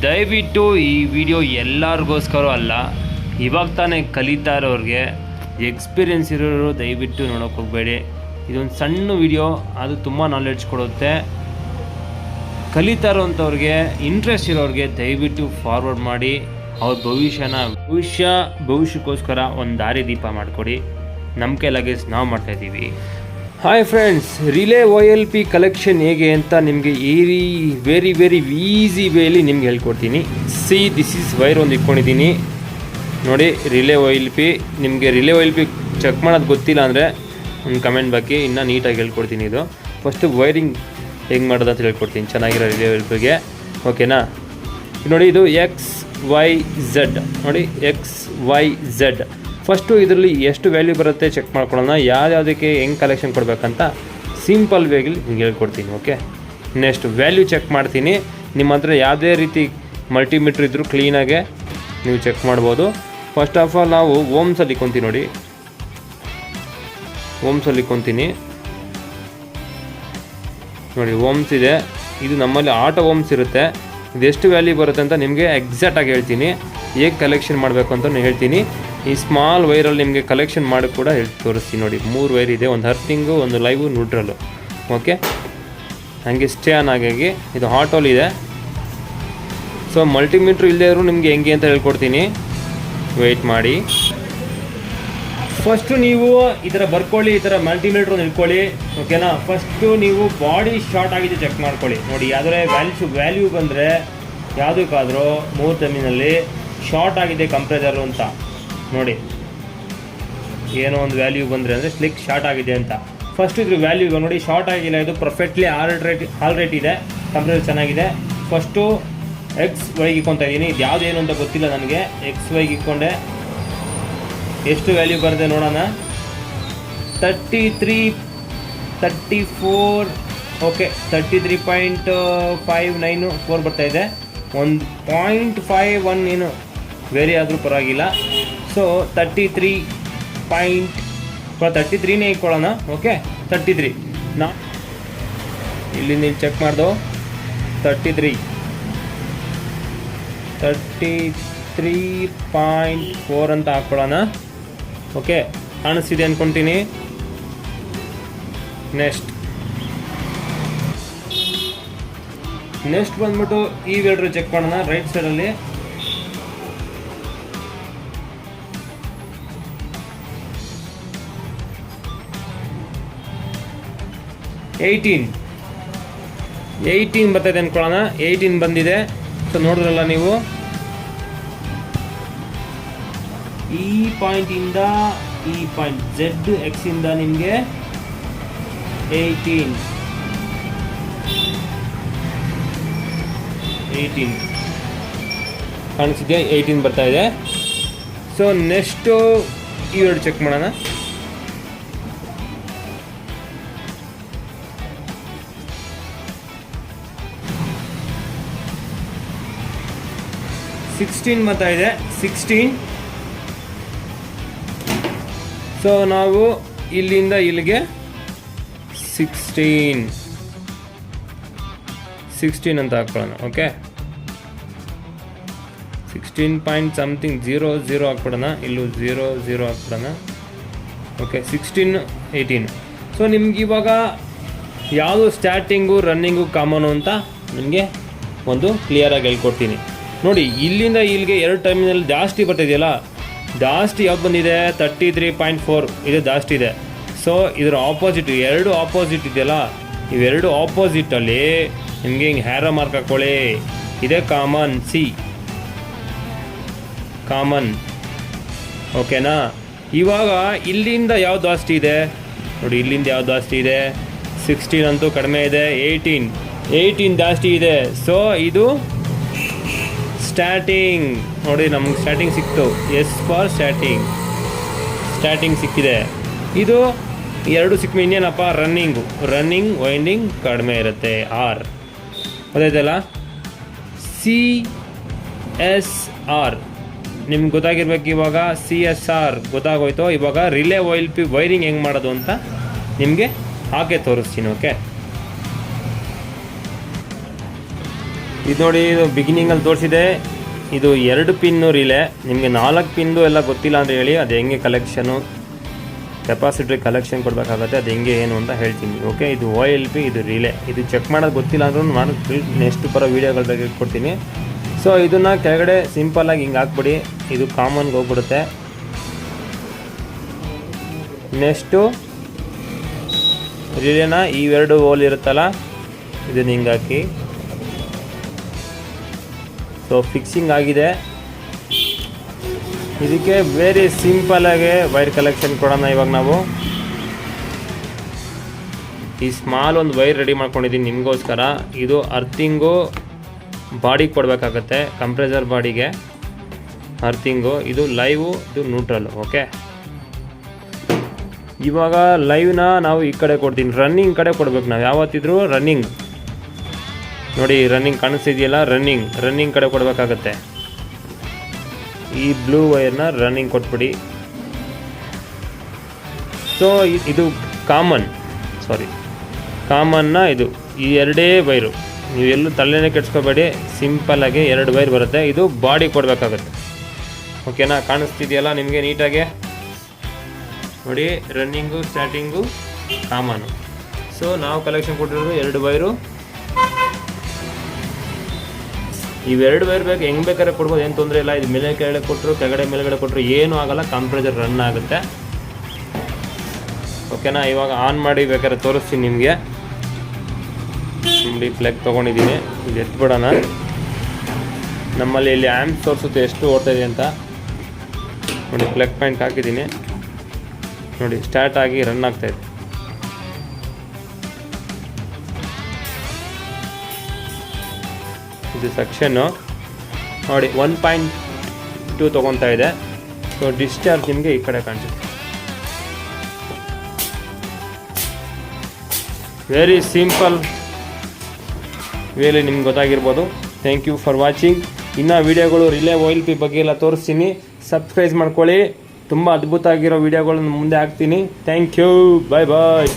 ದಯವಿಟ್ಟು ಈ ವಿಡಿಯೋ ಎಲ್ಲರಿಗೋಸ್ಕರ ಅಲ್ಲ, ಇವಾಗ ತಾನೇ ಕಲಿತಾ ಇರೋರಿಗೆ, ಎಕ್ಸ್ಪೀರಿಯೆನ್ಸ್ ಇರೋರು ದಯವಿಟ್ಟು ನೋಡೋಕೆ ಹೋಗಬೇಡಿ. ಇದೊಂದು ಸಣ್ಣ ವಿಡಿಯೋ, ಅದು ತುಂಬ ನಾಲೆಡ್ಜ್ ಕೊಡುತ್ತೆ. ಕಲಿತಾ ಇರೋಂಥವ್ರಿಗೆ, ಇಂಟ್ರೆಸ್ಟ್ ಇರೋರಿಗೆ ದಯವಿಟ್ಟು ಫಾರ್ವರ್ಡ್ ಮಾಡಿ. ಅವ್ರ ಭವಿಷ್ಯಕ್ಕೋಸ್ಕರ ಒಂದು ದಾರಿ ದೀಪ ಮಾಡಿಕೊಡಿ. ನಮ್ಮ ಕೈಲಾಗೆ ನಾವು ಮಾಡ್ತಾಯಿದ್ದೀವಿ. Hi friends, relay OLP collection ಹೇಗೆ ಅಂತ ನಿಮಗೆ ವೆರಿ ಈಸಿ ವೇಲಿ ನಿಮ್ಗೆ ಹೇಳ್ಕೊಡ್ತೀನಿ. ದಿಸ್ ಈಸ್ ವೈರ್ ಒಂದು ಇಟ್ಕೊಂಡಿದ್ದೀನಿ ನೋಡಿ. ರಿಲೇ OLP, ನಿಮಗೆ ರಿಲೇ OLP ಚೆಕ್ ಮಾಡೋದು ಗೊತ್ತಿಲ್ಲ ಅಂದರೆ ಒಂದು ಕಮೆಂಟ್ ಬಾಕಿ, ಇನ್ನೂ ನೀಟಾಗಿ ಹೇಳ್ಕೊಡ್ತೀನಿ. ಇದು ಫಸ್ಟು ವೈರಿಂಗ್ ಹೆಂಗೆ ಮಾಡೋದು ಅಂತ ಹೇಳ್ಕೊಡ್ತೀನಿ, ಚೆನ್ನಾಗಿರೋ ರಿಲೇ OLPಗೆ. ಓಕೆನಾ? ನೋಡಿ, ಇದು XYZ ನೋಡಿ, XYZ. ಫಸ್ಟು ಇದರಲ್ಲಿ ಎಷ್ಟು ವ್ಯಾಲ್ಯೂ ಬರುತ್ತೆ ಚೆಕ್ ಮಾಡ್ಕೊಳ್ಳೋಣ. ಯಾವುದಕ್ಕೆ ಹೆಂಗೆ ಕಲೆಕ್ಷನ್ ಕೊಡಬೇಕಂತ ಸಿಂಪಲ್ ವೇಗಿ ಹಿಂಗೆ ಹೇಳ್ಕೊಡ್ತೀನಿ. ಓಕೆ, ನೆಕ್ಸ್ಟ್ ವ್ಯಾಲ್ಯೂ ಚೆಕ್ ಮಾಡ್ತೀನಿ. ನಿಮ್ಮ ಹತ್ರ ಯಾವುದೇ ರೀತಿ ಮಲ್ಟಿಮೀಟ್ರ್ ಇದ್ದರೂ ಕ್ಲೀನಾಗೆ ನೀವು ಚೆಕ್ ಮಾಡ್ಬೋದು. ಫಸ್ಟ್ ಆಫ್ ಆಲ್ ನಾವು ಓಮ್ಸಲ್ಲಿ ಇಕ್ಕೊಂತೀನಿ ನೋಡಿ. ಓಮ್ಸಲ್ಲಿ ಇಕ್ಕೊಂತೀನಿ ನೋಡಿ. ಓಮ್ಸ್ ಇದೆ, ಇದು ನಮ್ಮಲ್ಲಿ ಆಟೋ ಓಮ್ಸ್ ಇರುತ್ತೆ. ಇದೆಷ್ಟು ವ್ಯಾಲ್ಯೂ ಬರುತ್ತೆ ಅಂತ ನಿಮಗೆ ಎಕ್ಸಾಕ್ಟಾಗಿ ಹೇಳ್ತೀನಿ. ಹೇಗೆ ಕಲೆಕ್ಷನ್ ಮಾಡಬೇಕು ಅಂತ ನಾನು ಹೇಳ್ತೀನಿ. ಈ ಸ್ಮಾಲ್ ವೈರಲ್ಲಿ ನಿಮಗೆ ಕಲೆಕ್ಷನ್ ಮಾಡಿ ಕೂಡ ತೋರಿಸ್ತೀನಿ ನೋಡಿ. 3 ವೈರ್ ಇದೆ, ಒಂದು ಅರ್ಥಿಂಗು, ಒಂದು ಲೈವು, ನ್ಯೂಟ್ರಲ್ಲು. ಓಕೆ, ಹಾಗೆ ಸ್ಟೇ ಆನ್ ಆಗಿ ಇದು ಆಟೋಲ್ ಇದೆ. ಸೊ ಮಲ್ಟಿಮೀಟ್ರ್ ಇಲ್ಲದೇ ಇರೋ ನಿಮಗೆ ಹೆಂಗೆ ಅಂತ ಹೇಳ್ಕೊಡ್ತೀನಿ, ವೆಯ್ಟ್ ಮಾಡಿ. ಫಸ್ಟು ನೀವು ಈ ಥರ ಬರ್ಕೊಳ್ಳಿ, ಈ ಥರ ಮಲ್ಟಿಮೀಟ್ರ್ ಇಟ್ಕೊಳ್ಳಿ. ಓಕೆನಾ? ಫಸ್ಟು ನೀವು ಬಾಡಿ ಶಾರ್ಟ್ ಆಗಿದೆ ಚೆಕ್ ಮಾಡ್ಕೊಳ್ಳಿ ನೋಡಿ. ಯಾವುದೇ ವ್ಯಾಲ್ಯೂ ಬಂದರೆ ಯಾವುದಕ್ಕಾದರೂ 3 ಟರ್ಮಿನಲ್ಲಿ ಶಾರ್ಟ್ ಆಗಿದೆ ಕಂಪ್ರೆಸರು ಅಂತ ನೋಡಿ. ಏನೋ ಒಂದು ವ್ಯಾಲ್ಯೂ ಬಂದರೆ ಅಂದರೆ ಸ್ಲಿಕ್ ಶಾರ್ಟ್ ಆಗಿದೆ ಅಂತ. ಫಸ್ಟ್ ಇದ್ರ ವ್ಯಾಲ್ಯೂ ನೋಡಿ, ಶಾರ್ಟ್ ಆಗಿಲ್ಲ, ಇದು ಪರ್ಫೆಕ್ಟ್ಲಿ ಆಲ್ ರೇಟ್ ಇದೆ, ಕಂಪ್ರೆಸರ್ ಚೆನ್ನಾಗಿದೆ. ಫಸ್ಟು XYಗೆ ಇಕ್ಕೊತಾ ಇದ್ದೀನಿ. ಇದು ಯಾವುದೇನು ಅಂತ ಗೊತ್ತಿಲ್ಲ ನನಗೆ. XYಗೆ ಇಕ್ಕೊಂಡೆ. ಎಷ್ಟು ವ್ಯಾಲ್ಯೂ ಬರುತ್ತೆ ನೋಡೋಣ. 34 ಓಕೆ, 33.594 ಬರ್ತಾಯಿದೆ. 1.51 ಏನು ವೇರಿ ಆದರೂ ಪರವಾಗಿಲ್ಲ. ಸೊ 33ನೇ ಇಟ್ಕೊಳ್ಳೋಣ. ಓಕೆ, 33 ಇಲ್ಲಿ ನೀವು ಚೆಕ್ ಮಾಡ್ದು. 33.4 ಅಂತ ಹಾಕ್ಕೊಳ್ಳೋಣ. ಓಕೆ, ಕಾಣಿಸ್ತಿದೆ ಅಂದ್ಕೊತೀನಿ. ನೆಕ್ಸ್ಟ್ ಬಂದ್ಬಿಟ್ಟು ಈ ವೇಲ್ಡ್ರು ಚೆಕ್ ಮಾಡೋಣ. ರೈಟ್ ಸೈಡಲ್ಲಿ 18 ಬರ್ತಾಯಿದೆ ಅಂದ್ಕೊಳ್ಳೋಣ. 18 ಬಂದಿದೆ. ಸೊ ನೋಡಿದ್ರಲ್ಲ ನೀವು, ಈ ಪಾಯಿಂಟಿಂದ ಈ ಪಾಯಿಂಟ್ ZX ಇಂದ ನಿಮಗೆ 18 ಕಾಣಿಸಿದೆ. 18 ಬರ್ತಾ ಇದೆ. ಸೊ ನೆಕ್ಸ್ಟು ಈ ಎರಡು ಚೆಕ್ ಮಾಡೋಣ. $16 ಬರ್ತಾ ಇದೆ. 16. ಸೊ ನಾವು ಇಲ್ಲಿಂದ ಇಲ್ಲಿಗೆ 16 ಅಂತ ಹಾಕ್ಕೊಳ್ಳೋಣ. Okay, 16 point something 00 ಹಾಕ್ಬಿಡೋಣ. ಇಲ್ಲೂ 00 ಹಾಕ್ಬಿಡೋಣ. ಓಕೆ, 16, 18. ಸೊ ನಿಮ್ಗೆ ಇವಾಗ ಯಾವುದು ಸ್ಟಾರ್ಟಿಂಗು, ರನ್ನಿಂಗು, ಕಾಮನು ಅಂತ ನಿಮಗೆ ಒಂದು ಕ್ಲಿಯರಾಗಿ ಹೇಳ್ಕೊಡ್ತೀನಿ ನೋಡಿ. ಇಲ್ಲಿಂದ ಇಲ್ಲಿಗೆ 2 ಟರ್ಮಿನಲ್ ಜಾಸ್ತಿ ಬರ್ತಿದೆಯಲ್ಲ, ಜಾಸ್ತಿ ಯಾವ್ದು ಬಂದಿದೆ 33.4, ಇದು ಜಾಸ್ತಿ ಇದೆ. ಸೊ ಇದರ ಆಪೋಸಿಟ್, 2 ಆಪೋಸಿಟ್ ಇದೆಯಲ್ಲ, ಇವೆರಡು ಆಪೋಸಿಟಲ್ಲಿ ನಿಮಗೆ ಹಿಂಗೆ ಹ್ಯಾರೋ ಮಾರ್ಕ್ ಹಾಕ್ಕೊಳ್ಳಿ. ಇದೇ ಕಾಮನ್, ಕಾಮನ್. ಓಕೆನಾ? ಇವಾಗ ಇಲ್ಲಿಂದ ಯಾವ್ದು ಜಾಸ್ತಿ ಇದೆ ನೋಡಿ, ಇಲ್ಲಿಂದ ಯಾವ್ದು ಜಾಸ್ತಿ ಇದೆ? 16 ಅಂತೂ ಕಡಿಮೆ ಇದೆ. 18 ಜಾಸ್ತಿ ಇದೆ. ಸೊ ಇದು ಸ್ಟಾರ್ಟಿಂಗ್ ನೋಡಿ, ನಮ್ಗೆ ಸ್ಟಾರ್ಟಿಂಗ್ ಸಿಕ್ತು. ಎಸ್ ಫಾರ್ ಸ್ಟಾರ್ಟಿಂಗ್ ಸಿಕ್ಕಿದೆ. ಇದು 2 ಸಿಕ್ಕ ಇನ್ನೇನಪ್ಪ, ರನ್ನಿಂಗ್ ವೈಂಡಿಂಗ್ ಕಡಿಮೆ ಇರುತ್ತೆ. R ಗೊತ್ತಾಯ್ತಲ್ಲ? CSR ನಿಮ್ಗೆ ಗೊತ್ತಾಗಿರ್ಬೇಕು. ಇವಾಗ CSR ಗೊತ್ತಾಗೋಯ್ತು. ಇವಾಗ ರಿಲೇ OLP ವೈರಿಂಗ್ ಹೆಂಗೆ ಮಾಡೋದು ಅಂತ ನಿಮಗೆ ಹಾಗೆ ತೋರಿಸ್ತೀನಿ. ಓಕೆ, ಇದು ನೋಡಿ, ಇದು ಬಿಗಿನಿಂಗಲ್ಲಿ ತೋರಿಸಿದೆ. ಇದು 2 ಪಿನ್ನು ರಿಲೇ. ನಿಮಗೆ 4 ಪಿನ್ದು ಎಲ್ಲ ಗೊತ್ತಿಲ್ಲ ಅಂದರೆ ಹೇಳಿ, ಅದು ಹೆಂಗೆ ಕಲೆಕ್ಷನು ಕೆಪಾಸಿಟ್ರಿ ಕಲೆಕ್ಷನ್ ಕೊಡಬೇಕಾಗತ್ತೆ, ಅದು ಹೆಂಗೆ ಏನು ಅಂತ ಹೇಳ್ತೀನಿ. ಓಕೆ, ಇದು OLP, ಇದು ರಿಲೇ. ಇದು ಚೆಕ್ ಮಾಡೋದು ಗೊತ್ತಿಲ್ಲ ಅಂದ್ರೂ ನಾನು ನೆಕ್ಸ್ಟ್ ಬರೋ ವೀಡಿಯೋಗಳ ಕೊಡ್ತೀನಿ. ಸೊ ಇದನ್ನು ಕೆಳಗಡೆ ಸಿಂಪಲ್ಲಾಗಿ ಹಿಂಗೆ ಹಾಕ್ಬಿಡಿ, ಇದು ಕಾಮನ್ಗೆ ಹೋಗ್ಬಿಡುತ್ತೆ. ನೆಕ್ಸ್ಟು ರಿಲೇನ ಈ 2 ಹೋಲ್ ಇರುತ್ತಲ್ಲ, ಇದನ್ನು ಹಿಂಗೆ ಹಾಕಿ. ಸೊ ಫಿಕ್ಸಿಂಗ್ ಆಗಿದೆ. ಇದಕ್ಕೆ ವೆರಿ ಸಿಂಪಲಾಗಿ ವೈರ್ ಕಲೆಕ್ಷನ್ ಕೊಡೋಣ ಇವಾಗ ನಾವು. ಈ ಸ್ಮಾಲ್ ಒಂದು ವೈರ್ ರೆಡಿ ಮಾಡ್ಕೊಂಡಿದ್ದೀನಿ ನಿಮಗೋಸ್ಕರ. ಇದು ಅರ್ಥಿಂಗು ಬಾಡಿಗೆ ಕೊಡಬೇಕಾಗತ್ತೆ, ಕಂಪ್ರೆಸರ್ ಬಾಡಿಗೆ ಅರ್ಥಿಂಗು. ಇದು ಲೈವು, ಇದು ನ್ಯೂಟ್ರಲ್ಲು. ಓಕೆ, ಇವಾಗ ಲೈವ್ನ ನಾವು ಈ ಕಡೆ ಕೊಡ್ತೀನಿ, ರನ್ನಿಂಗ್ ಕಡೆ ಕೊಡ್ಬೇಕು ನಾವು ಯಾವತ್ತಿದ್ರೂ. ರನ್ನಿಂಗ್ ನೋಡಿ, ರನ್ನಿಂಗ್ ಕಾಣಿಸ್ತಿದೆಯಲ್ಲ, ರನ್ನಿಂಗ್ ಕಡೆ ಕೊಡಬೇಕಾಗತ್ತೆ. ಈ ಬ್ಲೂ ವೈರ್ನ ರನ್ನಿಂಗ್ ಕೊಟ್ಬಿಡಿ. ಸೊ ಇದು ಕಾಮನ್ನ ಇದು ಈ 2 ವೈರು. ನೀವು ಎಲ್ಲೂ ತಲೆನೇ ಕೆಡ್ಸ್ಕೋಬೇಡಿ, ಸಿಂಪಲ್ಲಾಗಿ 2 ವೈರ್ ಬರುತ್ತೆ. ಇದು ಬಾಡಿ ಕೊಡಬೇಕಾಗತ್ತೆ. ಓಕೆನಾ, ಕಾಣಿಸ್ತಿದೆಯಲ್ಲ ನಿಮಗೆ ನೀಟಾಗೆ ನೋಡಿ, ರನ್ನಿಂಗು ಸ್ಟಾರ್ಟಿಂಗು ಕಾಮನು. ಸೊ ನಾವು ಕಲೆಕ್ಷನ್ ಕೊಟ್ಟಿರೋದು 2 ವೈರು. ಇವೆರಡು ವೈರ್ ಬೇಕು, ಹೆಂಗೆ ಬೇಕಾದ್ರೆ ಕೊಡ್ಬೋದು, ಏನು ತೊಂದರೆ ಇಲ್ಲ. ಇದು ಮೇಲೆ ಕೆಳಗಡೆ ಕೊಟ್ಟರು, ಕೆಳಗಡೆ ಮೇಲ್ಗಡೆ ಕೊಟ್ಟರು ಏನೂ ಆಗೋಲ್ಲ, ಕಂಪ್ರೆಸರ್ ರನ್ ಆಗುತ್ತೆ. ಓಕೆನಾ, ಇವಾಗ ಆನ್ ಮಾಡಿ ಬೇಕಾದ್ರೆ ತೋರಿಸ್ತೀನಿ ನಿಮಗೆ. ನೋಡಿ, ಪ್ಲಗ್ ತೊಗೊಂಡಿದ್ದೀನಿ, ಇದು ಎತ್ಬಿಡೋಣ. ನಮ್ಮಲ್ಲಿ ಇಲ್ಲಿ ಆ್ಯಂಪ್ ತೋರಿಸುತ್ತೆ ಎಷ್ಟು ಓಡ್ತಾಯಿದೆ ಅಂತ. ನೋಡಿ, ಪ್ಲಗ್ ಪಾಯಿಂಟ್ ಹಾಕಿದ್ದೀನಿ ನೋಡಿ, ಸ್ಟಾರ್ಟ್ ಆಗಿ ರನ್ ಆಗ್ತಾಯಿದೆ. ಇದು ಸೆಕ್ಷನ್ನು ನೋಡಿ 1.2 ತೊಗೊತಾ ಇದೆ. ಸೊ ಡಿಸ್ಚಾರ್ಜ್ ನಿಮಗೆ ಈ ಕಡೆ ಕಾಣಿಸುತ್ತೆ. ವೆರಿ ಸಿಂಪಲ್ ವೇಲಿ ನಿಮ್ಗೆ ಗೊತ್ತಾಗಿರ್ಬೋದು. Thank you for watching. ಇನ್ನು ವೀಡಿಯೋಗಳು ರಿಲೇ OLP ಬಗ್ಗೆ ಎಲ್ಲ ತೋರಿಸ್ತೀನಿ, ಸಬ್ಸ್ಕ್ರೈಬ್ ಮಾಡ್ಕೊಳ್ಳಿ. ತುಂಬ ಅದ್ಭುತ ಆಗಿರೋ ವೀಡಿಯೋಗಳನ್ನು ಮುಂದೆ ಹಾಕ್ತೀನಿ. Thank you, bye bye.